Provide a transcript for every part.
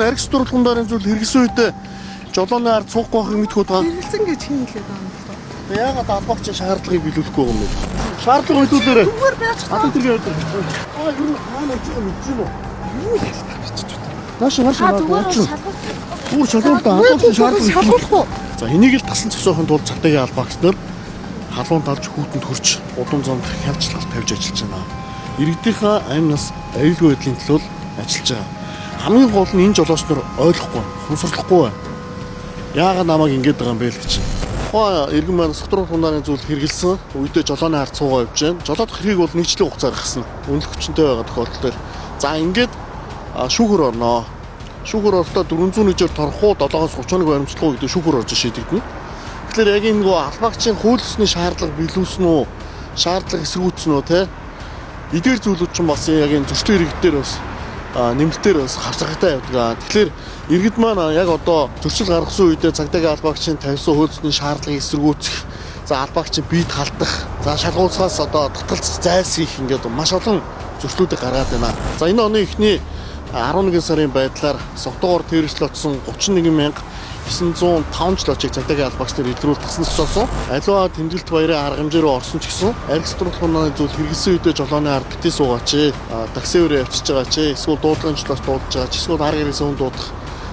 Аргис дурлахын зүйл хэрэгсэн үедээ жолооны ард суухгүй байхыг мэдгүй таа. Хэрэгсэн гэж хин хэлээд байгаа юм бол. Тэгээ яагаад албаагч шаардлагыг биелүүлэхгүй юм бэ? Шаардлага биелүүлээрэй. Зүгээр байж чадах тэргээ өдөр. Аа юу хаана ч юм мэдчихэв үү? Юу ялтаач ч үү. Нааш Зүгээр Бүр шалгуултаа албаагч шалгуулахгүй. За энийг л тасан цогцохын тулд цагдаагийн албаагч нар халуун талж хүүтэнд хүрч удам зомд хялцлалт тавьж ажиллаж байна. Иргэдийнхээ амь нас аюулгүй байдлын төлөө ажиллаж байгаа. Хамгийн гол нь энэ жолооч нар ойлгохгүй, хумсарлахгүй байна. Яагаад намайг ингэж байгаа юм бэ л гэж. Тухайн иргэн маань согтруулах хундарын зүйл хэрэгэлсэн үедээ жолооны ард цуугаа явж байна. Жолоод хэргийг бол нэг жилийн хугацаар гаргасан. Үнэлэх хүчтэй байгаа тохиолдолд за ингээд шүүхөр орноо. Шүүхөр орохдоо 400 нэгээр торхуу 7-31 баримтлага гэдэг шүүхөр орж шийдэгдэнэ. Тэгэхээр яг энэ нөгөө албаагчийн хууль ёсны шаардлага биелүүлсэн үү? Шаардлага эсэргүүцсэн үү те? Эдгээр зүйлүүд ч бас яг энэ зөрчлийн иргэдээр бас нэмэлтээр бас хавцаргатай явдаг. Тэгэхээр иргэд маань яг одоо зөрчил гаргасан үедээ цагдаагийн албаагчийн тавьсан хууль ёсны шаардлагыг эсэргүүцэх, за албаагчийн биед халдах, за шалгуулсаас одоо татгалзах зайлсхийх ингээд маш олон зөрчлүүдийг гаргаад байна. За энэ оны эхний 11 сарын байдлаар Согтуугаар тэрслэлтсэн 31905 жлочийг цагдаагийн албаагч нар илрүүл тасан цогцоосон. Аливаа тэмдэглэлт баярын арга хэмжээ рүү орсон ч гэсэн аргис дурлахын зүйл хэрэгсэн үедээ жолооны ард битээ суугаач, такси өрөө явчихж байгаа ч, эсвэл дуудлагын жолооч дуудаж байгаа ч, эсвэл арга хэрэгсэн хүн дуудах.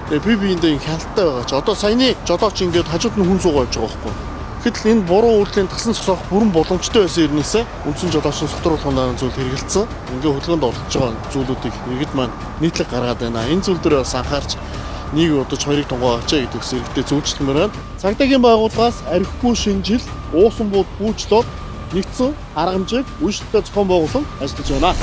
Тэгээ би биендээ хяналттай байгаа ч. Одоо саяны жолооч ингээд хажууд нь хүн суугаа явж байгаа байхгүй. Гэтэл энэ буруу үйлдлийн тасан цогцоох бүрэн боломжтой байсан ирнээсээ үндсэн жолоочны согтруулахын зүйл хэрэгэлсэн. Ингээ хөдөлгөөнд оролцож байгаа зүйлүүдийг иргэд маань нийтлэг гаргаад байна. Энэ зүйл дээр бас анхаарч нэг удаж хоёрыг тунгаач гэдэг зэрэгтэй зөвчлөмөр байна. Цагдаагийн байгууллагаас архигүй шинжил, уусан бууд бүүчлоод нэгдсэн арга хэмжээг үйлчлэлтэй зохион байгуулан ажиллаж байна.